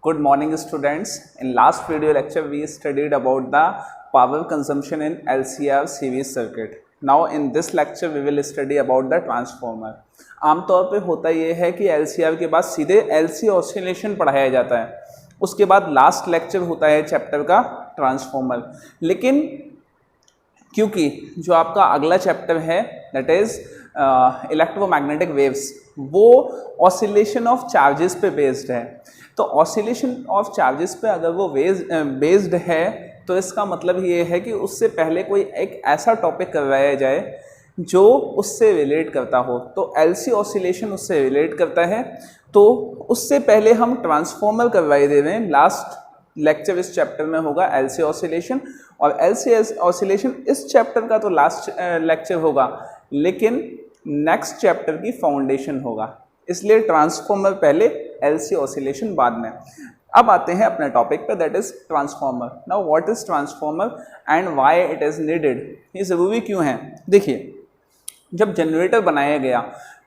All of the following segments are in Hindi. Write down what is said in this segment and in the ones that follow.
Good morning, students. In last video lecture, we studied about the power consumption in LCR series circuit. Now, in this lecture, we will study about the transformer. आमतौर पे होता ये है कि LCR के बाद सीधे LC ऑसिलेशन पढ़ाया जाता है, उसके बाद लास्ट लेक्चर होता है चैप्टर का ट्रांसफॉर्मर। लेकिन क्योंकि जो आपका अगला चैप्टर है दैट इज इलेक्ट्रोमैग्नेटिक वेव्स, वो ऑसिलेशन ऑफ चार्जेस पे बेस्ड है। तो ऑसिलेशन ऑफ चार्जेस पे अगर वो बेस्ड है तो इसका मतलब ये है कि उससे पहले कोई एक ऐसा टॉपिक करवाया जाए जो उससे रिलेट करता हो। तो एलसी ऑसिलेशन उससे रिलेट करता है, तो उससे पहले हम ट्रांसफॉर्मर करवाई दे रहे हैं। लास्ट लेक्चर इस चैप्टर में होगा एलसी ऑसिलेशन, और एलसी ऑसिलेशन इस चैप्टर का तो लास्ट लेक्चर होगा, लेकिन नेक्स्ट चैप्टर की फाउंडेशन होगा, इसलिए ट्रांसफॉर्मर पहले एलसी ऑसिलेशन बाद में। अब आते हैं अपने टॉपिक पे, that is transformer. Now what is transformer and why it is needed, ये ज़रूरी क्यों है। देखिए, जब जनरेटर बनाया गया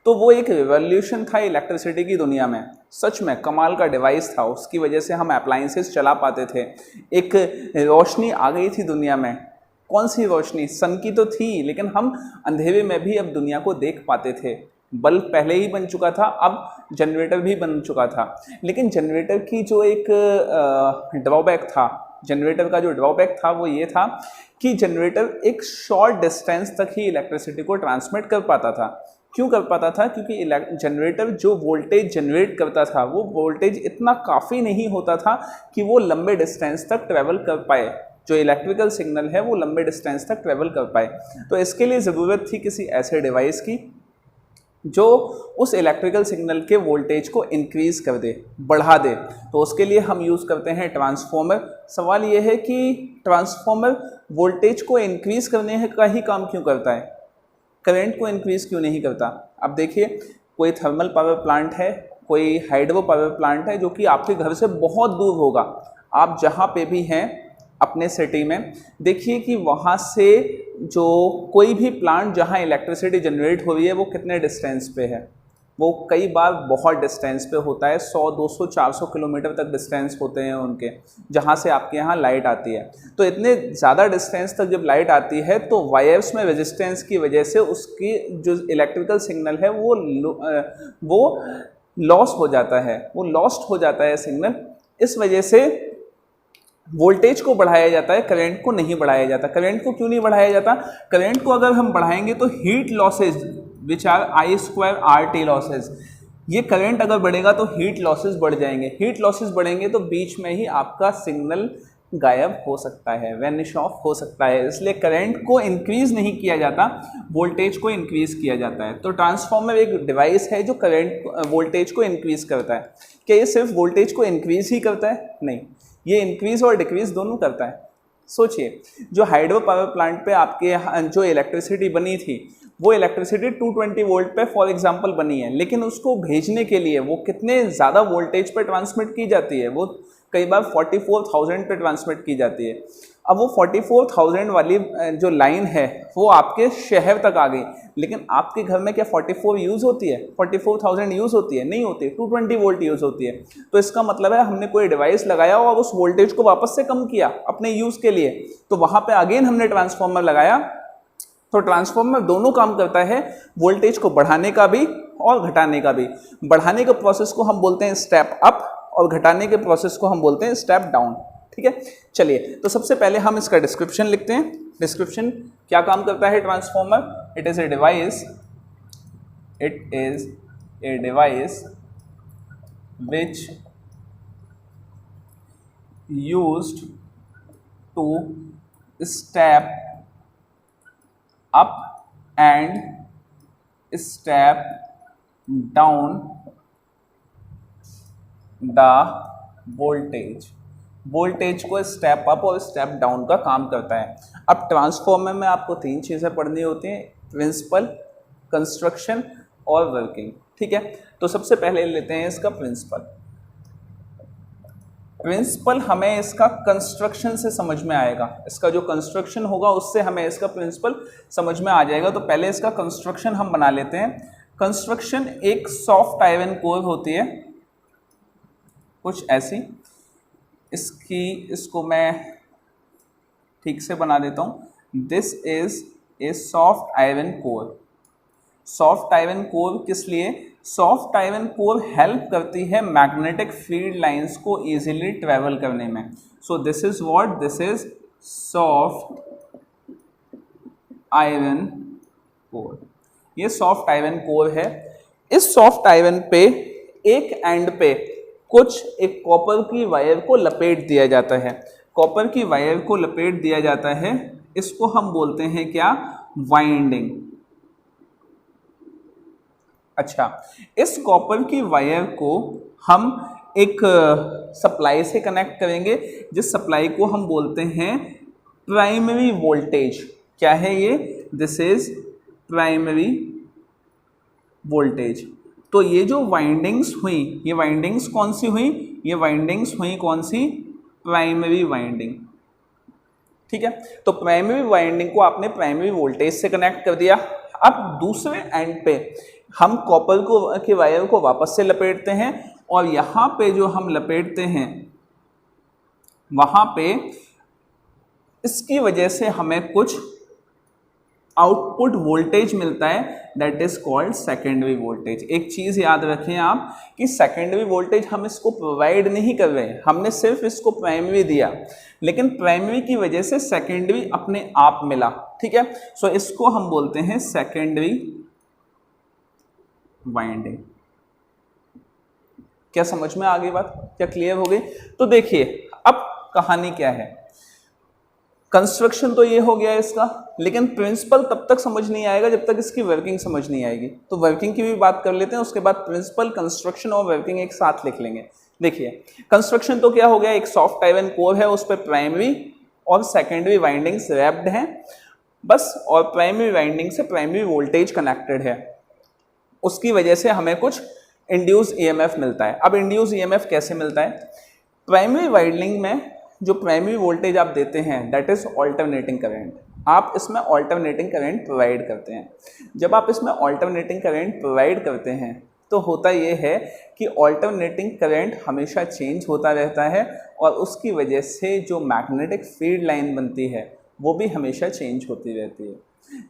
तो वो एक रिवॉल्यूशन था इलेक्ट्रिसिटी की दुनिया में। सच में कमाल का डिवाइस था, उसकी वजह से हम अप्लायंसेस चला पाते थे। एक रोशनी आ गई थी दुनिया में। कौन सी रोशनी? सन की तो थी, लेकिन हम अंधेरे में भी अब दुनिया को देख पाते थे। बल्ब पहले ही बन चुका था, अब जनरेटर भी बन चुका था। लेकिन जनरेटर की जो एक ड्रॉबैक था, जनरेटर का जो ड्रॉबैक था वो ये था कि जनरेटर एक शॉर्ट डिस्टेंस तक ही इलेक्ट्रिसिटी को ट्रांसमिट कर पाता था। क्यों कर पाता था? क्योंकि जनरेटर जो वोल्टेज जनरेट करता था वो वोल्टेज इतना काफ़ी नहीं होता था कि वो लंबे डिस्टेंस तक ट्रेवल कर पाए, जो इलेक्ट्रिकल सिग्नल है वो लंबे डिस्टेंस तक ट्रेवल कर पाए। तो इसके लिए ज़रूरत थी किसी ऐसे डिवाइस की जो उस इलेक्ट्रिकल सिग्नल के वोल्टेज को इंक्रीज कर दे, बढ़ा दे। तो उसके लिए हम यूज़ करते हैं ट्रांसफॉर्मर। सवाल ये है कि ट्रांसफॉर्मर वोल्टेज को इंक्रीज करने का ही काम क्यों करता है, करंट को इंक्रीज क्यों नहीं करता। अब देखिए, कोई थर्मल पावर प्लांट है, कोई हाइड्रो पावर प्लांट है जो कि आपके घर से बहुत दूर होगा। आप जहाँ पे भी हैं अपने सिटी में, देखिए कि वहाँ से जो कोई भी प्लांट जहाँ इलेक्ट्रिसिटी जनरेट हो रही है वो कितने डिस्टेंस पे है। वो कई बार बहुत डिस्टेंस पे होता है, 100, 200, 400 किलोमीटर तक डिस्टेंस होते हैं उनके, जहाँ से आपके यहाँ लाइट आती है। तो इतने ज़्यादा डिस्टेंस तक जब लाइट आती है तो वायर्स में रेजिस्टेंस की वजह से उसकी जो इलेक्ट्रिकल सिग्नल है वो लॉस हो जाता है, वो लॉस्ट हो जाता है सिग्नल। इस वजह से वोल्टेज को बढ़ाया जाता है, करंट को नहीं बढ़ाया जाता। करंट को क्यों नहीं बढ़ाया जाता? करंट को अगर हम बढ़ाएंगे तो heat losses which are I2RT losses, ये करंट अगर बढ़ेगा तो हीट लॉसेज बढ़ जाएंगे। हीट लॉसेज बढ़ेंगे तो बीच में ही आपका सिग्नल गायब हो सकता है, वैनिश ऑफ हो सकता है। इसलिए करंट को इंक्रीज नहीं किया जाता, वोल्टेज को इंक्रीज किया जाता है। तो ट्रांसफॉर्मर एक डिवाइस है जो करंट वोल्टेज को इंक्रीज करता है। क्या ये सिर्फ वोल्टेज को इंक्रीज ही करता है? नहीं, ये इंक्रीज और डिक्रीज दोनों करता है। सोचिए, जो हाइड्रो पावर प्लांट पे आपके जो इलेक्ट्रिसिटी बनी थी वो इलेक्ट्रिसिटी 220 वोल्ट पे फॉर एग्जांपल बनी है, लेकिन उसको भेजने के लिए वो कितने ज़्यादा वोल्टेज पे ट्रांसमिट की जाती है, वो कई बार 44,000 पे ट्रांसमिट की जाती है। अब वो 44,000 वाली जो लाइन है वो आपके शहर तक आ गई, लेकिन आपके घर में क्या 44 यूज़ होती है? 44,000 यूज़ होती है? नहीं होती, 220 वोल्ट यूज़ होती है। तो इसका मतलब है हमने कोई डिवाइस लगाया और उस वोल्टेज को वापस से कम किया अपने यूज़ के लिए, तो वहाँ पे अगेन हमने ट्रांसफॉर्मर लगाया। तो ट्रांसफॉर्मर दोनों काम करता है, वोल्टेज को बढ़ाने का भी और घटाने का भी। बढ़ाने के प्रोसेस को हम बोलते हैं स्टेप अप और घटाने के प्रोसेस को हम बोलते हैं स्टेप डाउन। ठीक है, चलिए तो सबसे पहले हम इसका डिस्क्रिप्शन लिखते हैं। डिस्क्रिप्शन क्या काम करता है transformer? It is a device which used to step up and step down the voltage को स्टेप अप और स्टेप डाउन का काम करता है। अब ट्रांसफॉर्मर में आपको 3 चीज़ें पढ़नी होती हैं, प्रिंसिपल, कंस्ट्रक्शन और वर्किंग। ठीक है, तो सबसे पहले लेते हैं इसका प्रिंसिपल हमें इसका कंस्ट्रक्शन से समझ में आएगा। इसका जो कंस्ट्रक्शन होगा उससे हमें इसका प्रिंसिपल समझ में आ जाएगा। तो पहले इसका कंस्ट्रक्शन हम बना लेते हैं। कंस्ट्रक्शन एक सॉफ्ट आयरन कोर होती है कुछ ऐसी, इसको मैं ठीक से बना देता हूँ। This is a soft iron core. Soft iron core किस लिए? सॉफ्ट आयरन कोर हेल्प करती है मैग्नेटिक फील्ड लाइंस को इजीली ट्रेवल करने में। So this is what, this is soft iron core. ये सॉफ्ट आयरन कोर है। इस सॉफ्ट आयरन पे एक एंड पे कुछ एक कॉपर की वायर को लपेट दिया जाता है। कॉपर की वायर को लपेट दिया जाता है, इसको हम बोलते हैं क्या? वाइंडिंग। अच्छा, इस कॉपर की वायर को हम एक सप्लाई से कनेक्ट करेंगे, जिस सप्लाई को हम बोलते हैं प्राइमरी वोल्टेज। क्या है ये? This is primary voltage. तो ये जो वाइंडिंग्स हुई, ये वाइंडिंग्स कौन सी हुई? ये वाइंडिंग्स हुई कौन सी? Primary winding. ठीक है, तो प्राइमरी वाइंडिंग को आपने प्राइमरी वोल्टेज से कनेक्ट कर दिया। अब दूसरे एंड पे हम कॉपर के वायर को वापस से लपेटते हैं, और यहाँ पे जो हम लपेटते हैं वहाँ पे इसकी वजह से हमें कुछ आउटपुट वोल्टेज मिलता है, that is called secondary voltage. एक चीज़ याद रखें आप कि सेकेंडरी वोल्टेज हम इसको प्रोवाइड नहीं कर रहे, हमने सिर्फ इसको प्राइमरी दिया, लेकिन प्राइमरी की वजह से सेकेंडरी अपने आप मिला। ठीक है, सो इसको हम बोलते हैं सेकेंडरी वाइंडिंग। क्या समझ में आ गई बात? क्या क्लियर हो गई? तो देखिए अब कहानी क्या है। कंस्ट्रक्शन तो ये हो गया इसका, लेकिन प्रिंसिपल तब तक समझ नहीं आएगा जब तक इसकी वर्किंग समझ नहीं आएगी। तो वर्किंग की भी बात कर लेते हैं, उसके बाद प्रिंसिपल, कंस्ट्रक्शन और वर्किंग एक साथ लिख लेंगे। देखिए कंस्ट्रक्शन तो क्या हो गया, एक सॉफ्ट आयरन कोर है, उस पर प्राइमरी और सेकेंडरी वाइंडिंग्स रैप्ड हैं बस, और प्राइमरी वाइंडिंग से प्राइमरी वोल्टेज कनेक्टेड है, उसकी वजह से हमें कुछ इंड्यूस ईएमएफ मिलता है। अब इंड्यूस ईएमएफ कैसे मिलता है? प्राइमरी वाइंडिंग में जो प्राइमरी वोल्टेज आप देते हैं दैट इज ऑल्टरनेटिंग करंट। आप इसमें ऑल्टरनेटिंग करंट प्रोवाइड करते हैं। जब आप इसमें ऑल्टरनेटिंग करंट प्रोवाइड करते हैं तो होता ये है कि ऑल्टरनेटिंग करंट हमेशा चेंज होता रहता है, और उसकी वजह से जो मैग्नेटिक फील्ड लाइन बनती है वो भी हमेशा चेंज होती रहती है।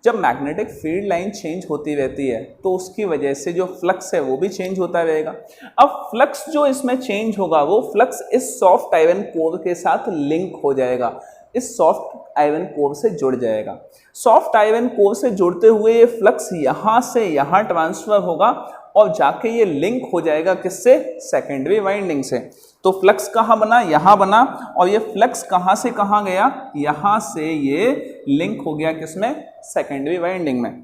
जब मैग्नेटिक फील्ड लाइन चेंज होती रहती है तो उसकी वजह से जो फ्लक्स है वो भी चेंज होता रहेगा। अब फ्लक्स जो इसमें चेंज होगा वो फ्लक्स इस सॉफ्ट आयरन कोर के साथ लिंक हो जाएगा, इस सॉफ्ट आयरन कोर से जुड़ जाएगा। सॉफ्ट आयरन कोर से जुड़ते हुए ये फ्लक्स यहाँ से यहाँ ट्रांसफर होगा और जाके ये लिंक हो जाएगा किससे? सेकेंडरी वाइंडिंग से। तो फ्लक्स कहाँ बना? यहाँ बना, और ये फ्लक्स कहाँ से कहाँ गया? यहाँ से ये लिंक हो गया किसमें? सेकेंडरी वाइंडिंग में।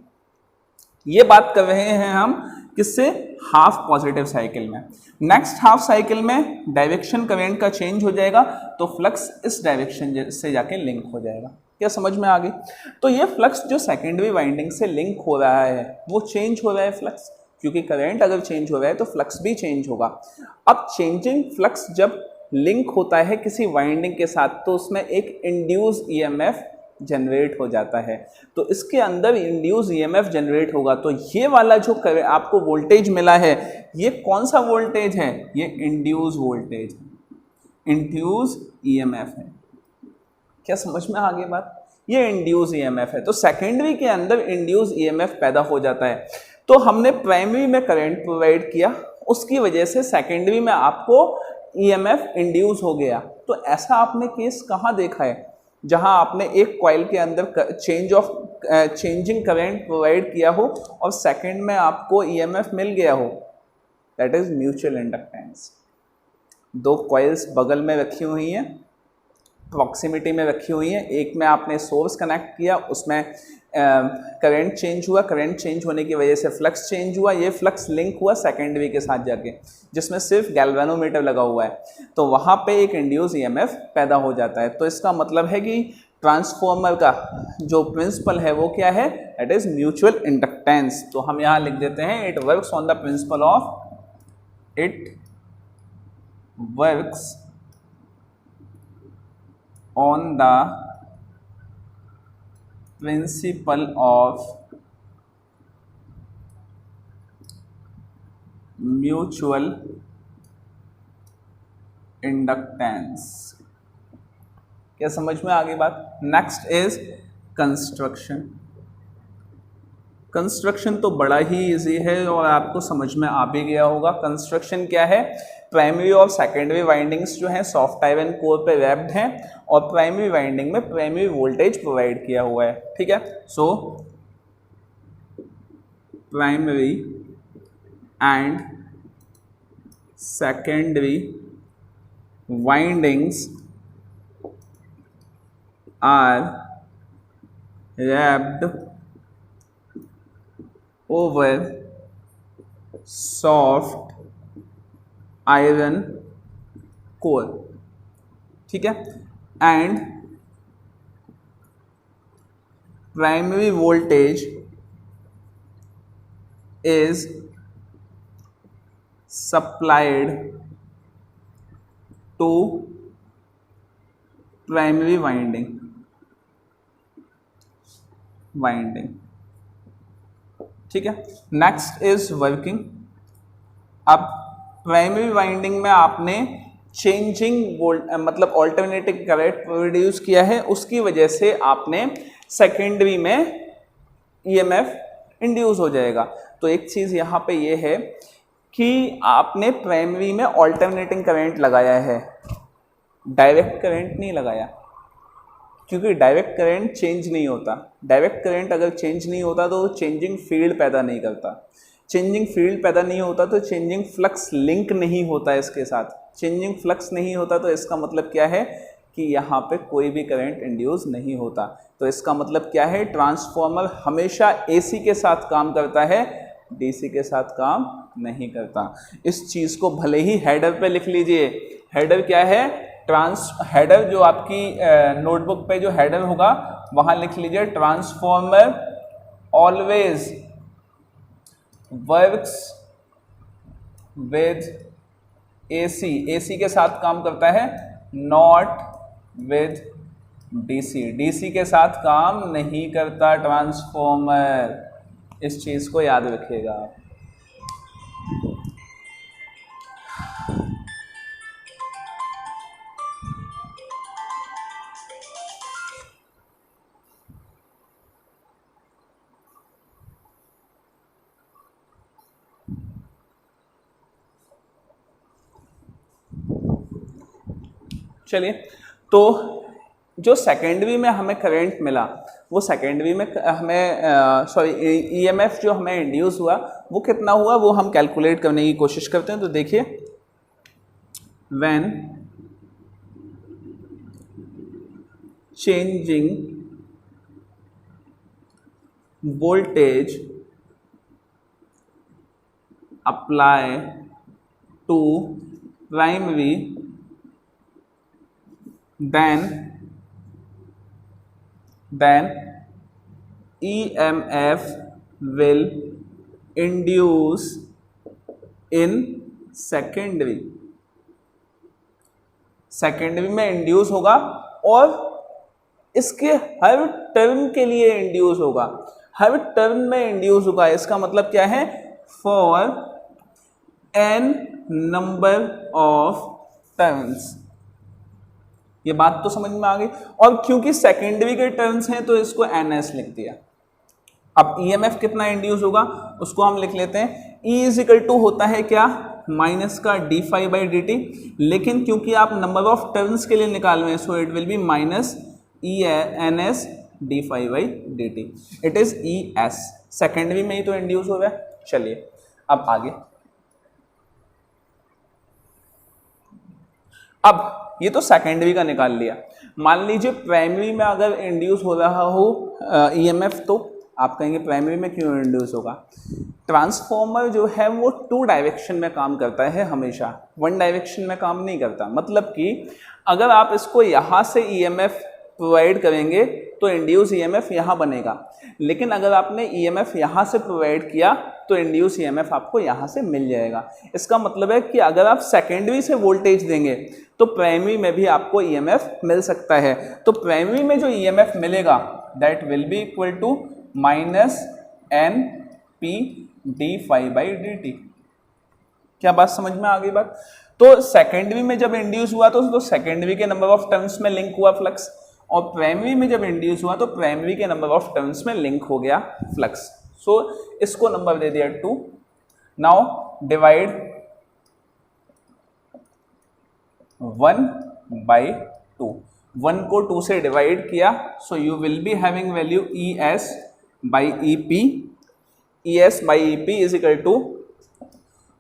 ये बात कर रहे हैं हम किससे? हाफ पॉजिटिव साइकिल में। नेक्स्ट हाफ साइकिल में डायरेक्शन करंट का चेंज हो जाएगा, तो फ्लक्स इस डायरेक्शन से जाके लिंक हो जाएगा। क्या समझ में आ गई? तो ये फ्लक्स जो सेकेंडरी वाइंडिंग से लिंक हो रहा है वो चेंज हो रहा है फ्लक्स, क्योंकि करंट अगर चेंज हो रहा है तो फ्लक्स भी चेंज होगा। अब चेंजिंग फ्लक्स जब लिंक होता है किसी वाइंडिंग के साथ तो उसमें एक इंड्यूस ईएमएफ जनरेट हो जाता है। तो इसके अंदर इंड्यूस ईएमएफ जनरेट होगा, तो ये वाला जो आपको वोल्टेज मिला है ये कौन सा वोल्टेज है? ये इंड्यूस वोल्टेज, इंड्यूस ईएमएफ है। क्या समझ में आ गई बात? ये इंड्यूस ईएमएफ है। तो सेकेंडरी के अंदर इंड्यूस ईएमएफ पैदा हो जाता है। तो हमने प्राइमरी में करंट प्रोवाइड किया, उसकी वजह से सेकेंडरी में आपको ईएमएफ इंड्यूस हो गया। तो ऐसा आपने केस कहाँ देखा है जहां आपने एक कॉइल के अंदर चेंजिंग करंट प्रोवाइड किया हो और सेकंड में आपको ईएमएफ मिल गया हो? That is mutual inductance. दो कॉइल्स बगल में रखी हुई हैं, प्रॉक्सिमिटी में रखी हुई हैं, एक में आपने सोर्स कनेक्ट किया, उसमें करंट चेंज हुआ, करंट चेंज होने की वजह से फ्लक्स चेंज हुआ, ये फ्लक्स लिंक हुआ सेकेंडरी के साथ जाके, जिसमें सिर्फ गैल्वेनोमीटर लगा हुआ है, तो वहाँ पे एक इंड्यूस ईएमएफ पैदा हो जाता है। तो इसका मतलब है कि ट्रांसफॉर्मर का जो प्रिंसिपल है वो क्या है? That is mutual inductance. तो हम यहाँ लिख देते हैं it works on the principle of, it works on the principle of mutual inductance. क्या समझ में आ गई बात? Next is construction. कंस्ट्रक्शन तो बड़ा ही इजी है और आपको समझ में आ भी गया होगा। कंस्ट्रक्शन क्या है? प्राइमरी और सेकेंडरी वाइंडिंग्स जो हैं सॉफ्ट आयरन कोर पे रैप्ड हैं और प्राइमरी वाइंडिंग में प्राइमरी वोल्टेज प्रोवाइड किया हुआ है। ठीक है, so primary and secondary windings are wrapped over soft iron core। ठीक है, and primary voltage is supplied to primary winding। ठीक है, नेक्स्ट इज वर्किंग। अब प्राइमरी वाइंडिंग में आपने चेंजिंग मतलब ऑल्टरनेटिंग करंट प्रोड्यूस किया है, उसकी वजह से आपने सेकेंडरी में ईएमएफ इंड्यूस हो जाएगा। तो एक चीज यहां पे ये है कि आपने प्राइमरी में ऑल्टरनेटिंग करंट लगाया है, डायरेक्ट करंट नहीं लगाया, क्योंकि डायरेक्ट करंट चेंज नहीं होता। डायरेक्ट करंट अगर चेंज नहीं होता तो चेंजिंग फील्ड पैदा नहीं करता। चेंजिंग फील्ड पैदा नहीं होता तो चेंजिंग फ्लक्स लिंक नहीं होता इसके साथ। चेंजिंग फ्लक्स नहीं होता तो इसका मतलब क्या है कि यहाँ पे कोई भी करंट इंड्यूस नहीं होता। तो इसका मतलब क्या है? ट्रांसफॉर्मर हमेशा एसी के साथ काम करता है, डीसी के साथ काम नहीं करता। इस चीज़ को भले ही हेडर पे लिख लीजिए। हेडर क्या है? हेडर जो आपकी नोटबुक पे जो हेडर होगा वहां लिख लीजिए transformer always works with AC. AC के साथ काम करता है, नॉट विद डीसी। डीसी के साथ काम नहीं करता ट्रांसफॉर्मर। इस चीज को याद रखिएगा। चलिए, तो जो सेकेंडरी में हमें करंट मिला वो सेकेंडरी में हमें ईएमएफ जो हमें इंड्यूस हुआ वो कितना हुआ वो हम कैलकुलेट करने की कोशिश करते हैं। तो देखिए, when changing voltage apply to primary then EMF will induce in secondary। सेकेंडरी में इंड्यूस होगा और इसके हर टर्म के लिए इंड्यूस होगा। हर टर्म में इंड्यूस होगा, इसका मतलब क्या है? For n number of turns. ये बात तो समझ में आ गई। और क्योंकि सेकेंडरी के टर्न्स हैं तो इसको NS लिख दिया। अब EMF कितना इंड्यूस होगा उसको हम लिख लेते हैं। E इज इक्वल टू होता है क्या? माइनस का d∅dt, लेकिन क्योंकि आप नंबर ऑफ टर्न्स के लिए निकाल रहे हैं so it will be minus ENS d∅dt। It is ES। Secondary में ही तो इंड्यूस हो रहा है। चलिए अब आगे। अब ये तो सेकेंडरी का निकाल लिया। मान लीजिए प्राइमरी में अगर इंड्यूस हो रहा हो ईएमएफ, तो आप कहेंगे प्राइमरी में क्यों इंड्यूस होगा? ट्रांसफॉर्मर जो है वो 2 डायरेक्शन में काम करता है, हमेशा 1 डायरेक्शन में काम नहीं करता। मतलब कि अगर आप इसको यहाँ से ईएमएफ प्रोवाइड करेंगे तो इंड्यूस ईएमएफ यहाँ बनेगा, लेकिन अगर आपने ईएमएफ यहाँ से प्रोवाइड किया तो इंड्यूस ईएमएफ आपको यहाँ से मिल जाएगा। इसका मतलब है कि अगर आप सेकेंडरी से वोल्टेज देंगे तो प्राइमरी में भी आपको ईएमएफ मिल सकता है। तो प्राइमरी में जो ईएमएफ मिलेगा that will be equal to minus NP d∅dt। क्या बात समझ में आ गई बात? तो सेकेंडरी में जब इंड्यूस हुआ तो सेकेंडरी के नंबर ऑफ टर्न्स में लिंक हुआ फ्लक्स, और प्राइमरी में जब इंड्यूस हुआ तो प्राइमरी के नंबर ऑफ टर्न्स में लिंक हो गया फ्लक्स। सो इसको नंबर दे दिया 2। नाउ डिवाइड 1/2, 1 को 2 से डिवाइड किया, so you will be having value ES by EP, ES by EP is equal to,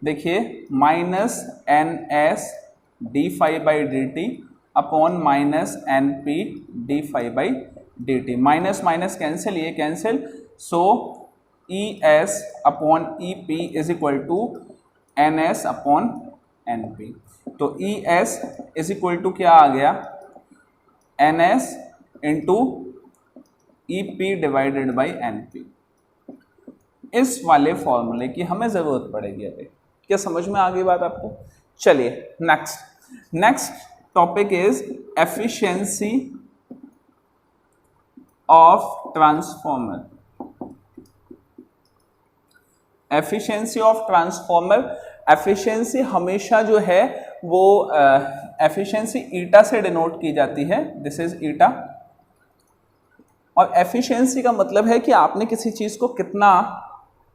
देखिए minus NS d∅/dt upon minus NP d∅/dt, minus minus cancel, ये cancel, so ES upon EP is equal to NS upon NP। तो ES इज इक्वल टू क्या आ गया, NS into EP divided by NP। इस वाले फॉर्मूले की हमें जरूरत पड़ेगी। अभी क्या समझ में आ गई बात आपको? चलिए next topic is efficiency of transformer. Efficiency of transformer, efficiency हमेशा जो है वो एफिशिएंसी ईटा से डिनोट की जाती है, दिस इज ईटा। और एफिशिएंसी का मतलब है कि आपने किसी चीज को कितना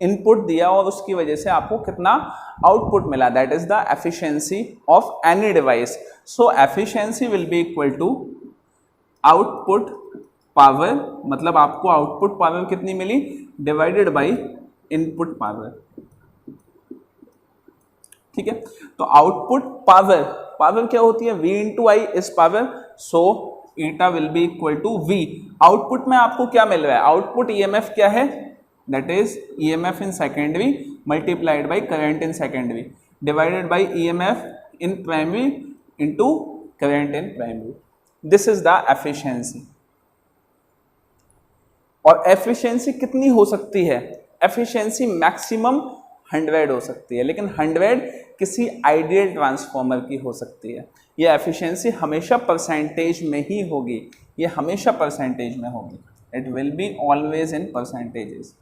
इनपुट दिया और उसकी वजह से आपको कितना आउटपुट मिला, that is the efficiency of any device. So efficiency will be equal to output power, मतलब आपको आउटपुट पावर कितनी मिली, डिवाइडेड बाई इनपुट पावर। ठीक है, तो आउटपुट पावर क्या होती है, V into I is power, so eta will be equal to V। Output में आपको क्या मिल रहा है, आउटपुट EMF क्या है, that is EMF in secondary multiplied by current in secondary divided by EMF in primary into current in primary, this is the efficiency. और एफिशिएंसी कितनी हो सकती है, एफिशिएंसी मैक्सिमम 100 हो सकती है, लेकिन 100 किसी आइडियल ट्रांसफॉर्मर की हो सकती है। ये एफिशिएंसी हमेशा परसेंटेज में ही होगी, ये हमेशा परसेंटेज में होगी, it will be always in percentages.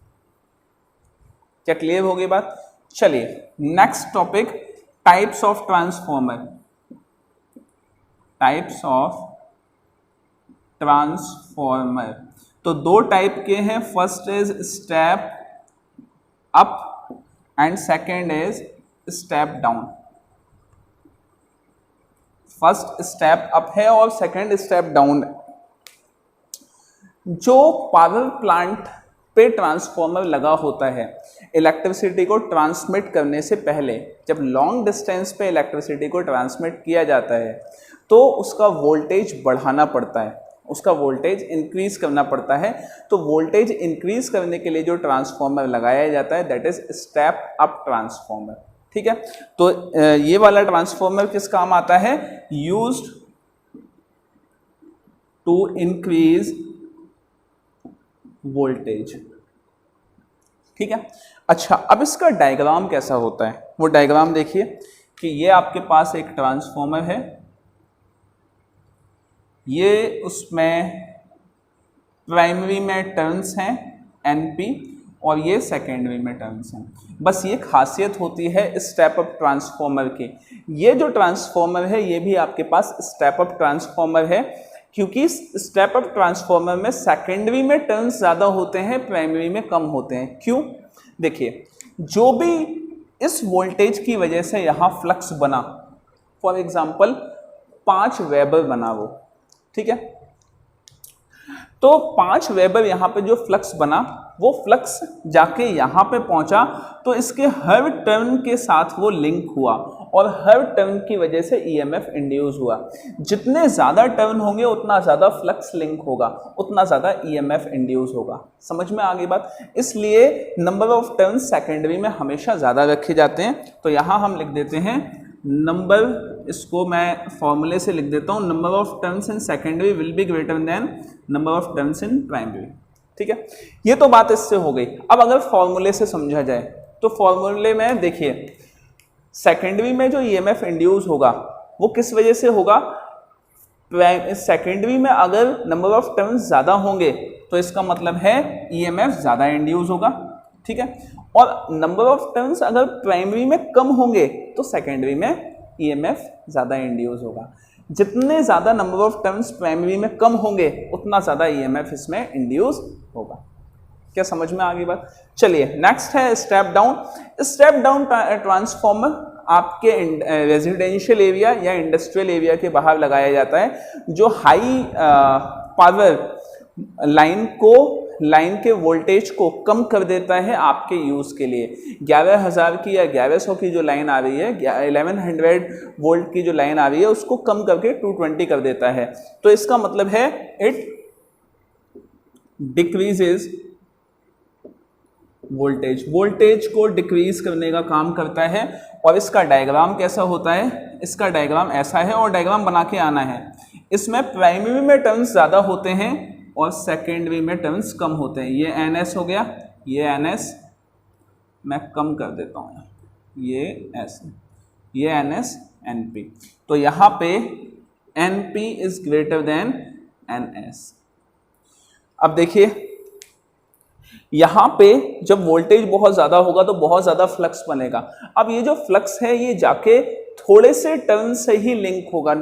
क्या क्लियर हो गई बात? चलिए next topic, types of transformer. Types of transformer, तो दो टाइप के हैं, first is step up and second is step down. First step up है और सेकेंड स्टेप डाउन। जो पावर प्लांट पे ट्रांसफॉर्मर लगा होता है, इलेक्ट्रिसिटी को ट्रांसमिट करने से पहले, जब लॉन्ग डिस्टेंस पे इलेक्ट्रिसिटी को ट्रांसमिट किया जाता है तो उसका वोल्टेज बढ़ाना पड़ता है, उसका वोल्टेज इंक्रीज करना पड़ता है। तो वोल्टेज इंक्रीज करने के लिए जो ट्रांसफॉर्मर लगाया जाता है that is step up transformer. ठीक है, तो ये वाला ट्रांसफॉर्मर किस काम आता है, यूज्ड टू इंक्रीज वोल्टेज। ठीक है, अच्छा अब इसका डायग्राम कैसा होता है, वो डायग्राम देखिए कि ये आपके पास एक ट्रांसफॉर्मर है, ये उसमें प्राइमरी में टर्न्स हैं NP और ये सेकेंडरी में टर्न्स हैं। बस ये खासियत होती है स्टेप अप ट्रांसफॉर्मर की। ये जो ट्रांसफॉर्मर है ये भी आपके पास स्टेप अप ट्रांसफॉर्मर है, क्योंकि स्टेप अप ट्रांसफॉर्मर में सेकेंडरी में टर्न्स ज़्यादा होते हैं, प्राइमरी में कम होते हैं। क्यों? देखिए, जो भी इस वोल्टेज की वजह से यहाँ फ्लक्स बना, फॉर एग्जाम्पल 5 वेबर बना वो, ठीक है, तो 5 वेबर यहाँ पे जो फ्लक्स बना वो फ्लक्स जाके यहाँ पे पहुँचा, तो इसके हर टर्न के साथ वो लिंक हुआ और हर टर्न की वजह से EMF इंड्यूस हुआ। जितने ज़्यादा टर्न होंगे उतना ज़्यादा फ्लक्स लिंक होगा, उतना ज़्यादा EMF इंड्यूस होगा। समझ में आ गई बात? इसलिए नंबर ऑफ टर्न सेकेंडरी में हमेशा ज़्यादा रखे जाते हैं। तो यहाँ हम लिख देते हैं नंबर, इसको मैं फॉर्मूले से लिख देता हूँ, number of turns in secondary will be greater than number of turns in primary. ठीक है, ये तो बात इससे हो गई। अब अगर फॉर्मूले से समझा जाए तो फॉर्मूले में देखिए, सेकेंडरी में जो EMF इंड्यूस होगा वो किस वजह से होगा, सेकेंडरी में अगर नंबर ऑफ टर्न्स ज़्यादा होंगे तो इसका मतलब है EMF ज़्यादा इंड्यूस होगा। ठीक है, और नंबर ऑफ टर्न्स अगर प्राइमरी में कम होंगे तो सेकेंडरी में ईएमएफ ज़्यादा इंड्यूस होगा। जितने ज़्यादा नंबर ऑफ टर्न्स प्राइमरी में कम होंगे उतना ज़्यादा ईएमएफ इसमें इंड्यूस होगा। क्या समझ में आ गई बात? चलिए नेक्स्ट है step down. Step down transformer आपके रेजिडेंशियल एरिया या इंडस्ट्रियल एरिया के बाहर लगाया जाता है, जो हाई पावर लाइन के वोल्टेज को कम कर देता है आपके यूज़ के लिए। 11,000 की या 1100 की जो लाइन आ रही है, 1100 वोल्ट की जो लाइन आ रही है, उसको कम करके 220 कर देता है। तो इसका मतलब है इट डिक्रीजेज वोल्टेज को डिक्रीज करने का काम करता है। और इसका डायग्राम कैसा होता है? इसका डायग्राम ऐसा है और डायग्राम बना के आना है। इसमें प्राइमरी में टर्न्स ज़्यादा होते हैं और सेकेंडरी में टर्न्स कम होते हैं। ये NS हो गया, ये NS मैं कम कर देता हूँ, ये S, ये NS NP। तो यहाँ पे NP is greater than NS। अब देखिए यहाँ पे जब वोल्टेज बहुत ज़्यादा होगा तो बहुत ज़्यादा फ्लक्स बनेगा। अब ये जो फ्लक्स है ये जाके थोड़े से टर्न से ही लिंक होगा,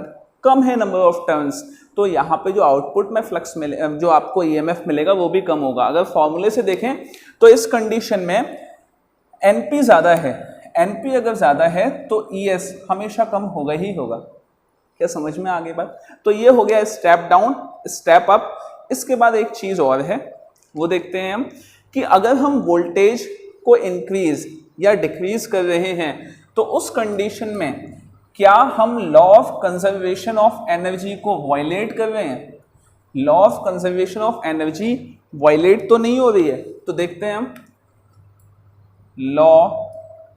कम है नंबर ऑफ टर्न्स, तो यहाँ पे जो आउटपुट में फ्लक्स मिले, जो आपको ईएमएफ मिलेगा वो भी कम होगा। अगर फॉर्मूले से देखें तो इस कंडीशन में NP ज़्यादा है, NP अगर ज़्यादा है तो ES हमेशा कम होगा ही होगा। क्या समझ में आ गई बात? तो ये हो गया स्टेप डाउन। स्टेप अप, इसके बाद एक चीज़ और है, वो देखते हैं हम कि अगर हम वोल्टेज को इंक्रीज या डिक्रीज कर रहे हैं तो उस कंडीशन में क्या हम law of conservation of energy को वायलेट कर रहे हैं? Law of conservation of energy violate तो नहीं हो रही है। तो देखते हैं हम, law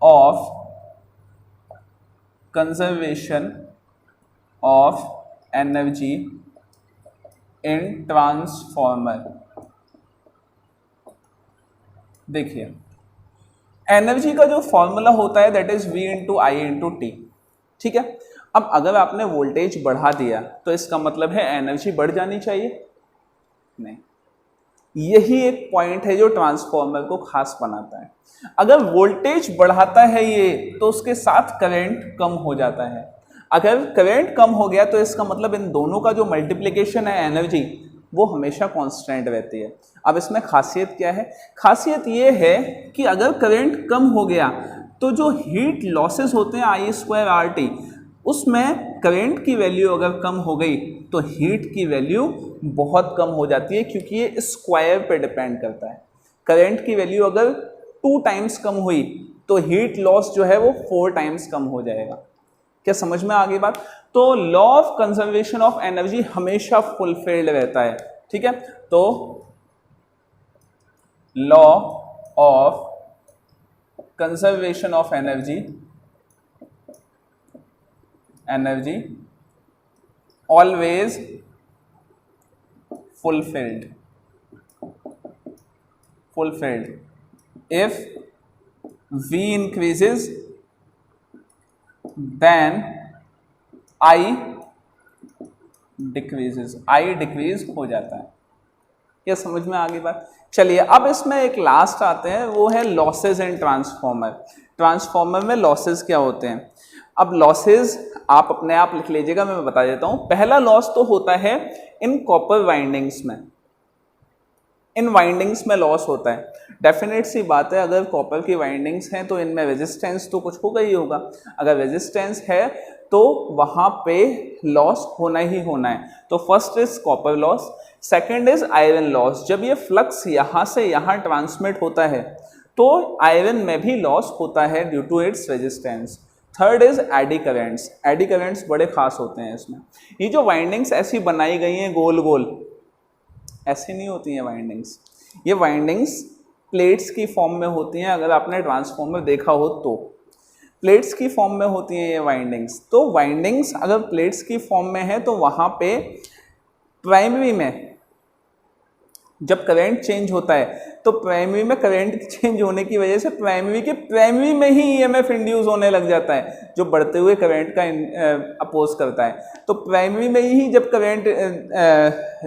of conservation of energy in transformer. देखिए एनर्जी का जो फॉर्मूला होता है that is V into I into T. ठीक है, अब अगर आपने वोल्टेज बढ़ा दिया तो इसका मतलब है एनर्जी बढ़ जानी चाहिए? नहीं, यही एक पॉइंट है जो ट्रांसफॉर्मर को खास बनाता है। अगर वोल्टेज बढ़ाता है ये तो उसके साथ करंट कम हो जाता है। अगर करंट कम हो गया तो इसका मतलब इन दोनों का जो मल्टीप्लिकेशन है एनर्जी वो हमेशा कांस्टेंट रहती है। अब इसमें खासियत क्या है? खासियत ये है कि अगर करंट कम हो गया तो जो हीट लॉसेस होते हैं I²RT, उसमें करंट की वैल्यू अगर कम हो गई तो हीट की वैल्यू बहुत कम हो जाती है, क्योंकि ये स्क्वायर पे डिपेंड करता है। करंट की वैल्यू अगर 2 टाइम्स कम हुई तो हीट लॉस जो है वो 4 टाइम्स कम हो जाएगा। क्या समझ में आ गई बात? तो law of conservation of energy हमेशा फुलफिल्ड रहता है। ठीक है, तो law of conservation of energy always fulfilled if V increases then I decreases, I decrease हो जाता है। क्या समझ में आ गई बात? चलिए अब इसमें एक लास्ट आते हैं, वो है लॉसेज इन ट्रांसफॉर्मर। ट्रांसफॉर्मर में लॉसेज क्या होते हैं? अब लॉसेज आप अपने आप लिख लीजिएगा, मैं बता देता हूं। पहला लॉस तो होता है इन कॉपर वाइंडिंग्स में, इन वाइंडिंग्स में लॉस होता है। डेफिनेट सी बात है, अगर कॉपर की वाइंडिंग्स हैं तो इनमें रेजिस्टेंस तो कुछ होगा ही होगा। अगर रेजिस्टेंस है तो वहां पे लॉस होना ही होना है। तो first is copper loss, second is iron loss. जब ये फ्लक्स यहाँ से यहाँ ट्रांसमिट होता है तो आयरन में भी लॉस होता है due to its resistance. Third is eddy currents. Eddy currents बड़े खास होते हैं इसमें। ये जो वाइंडिंग्स ऐसी बनाई गई हैं गोल गोल, ऐसी नहीं होती हैं वाइंडिंग्स। ये वाइंडिंग्स प्लेट्स की फॉर्म में होती हैं। अगर आपने ट्रांसफॉर्मर देखा हो तो प्लेट्स की फॉर्म में होती हैं ये वाइंडिंग्स। तो वाइंडिंग्स अगर प्लेट्स की फॉर्म में है तो वहाँ पे प्राइमरी में जब करंट चेंज होता है तो प्राइमरी में करंट चेंज होने की वजह से प्राइमरी में ही ईएमएफ इंड्यूस होने लग जाता है, जो बढ़ते हुए करंट का अपोज करता है। तो प्राइमरी में ही जब करंट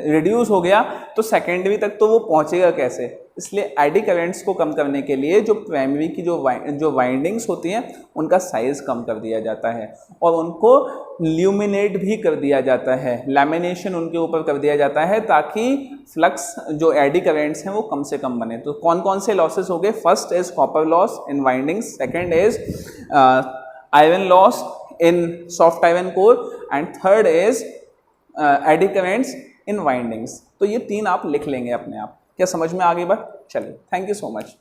रिड्यूस हो गया तो सेकेंडरी तक तो वो पहुंचेगा कैसे? इसलिए एडी करेंट्स को कम करने के लिए जो प्राइमरी की जो वाइंडिंग्स होती हैं उनका साइज कम कर दिया जाता है और उनको ल्यूमिनेट भी कर दिया जाता है, लैमिनेशन उनके ऊपर कर दिया जाता है ताकि फ्लक्स जो एडी करेंट्स हैं वो कम से कम बने। तो कौन कौन से लॉसेस हो गए? First is copper loss in windings, second is iron loss in soft iron core and third is eddy currents in windings. तो ये तीन आप लिख लेंगे अपने आप। क्या समझ में आ गई बात? चलिए, थैंक यू सो मच।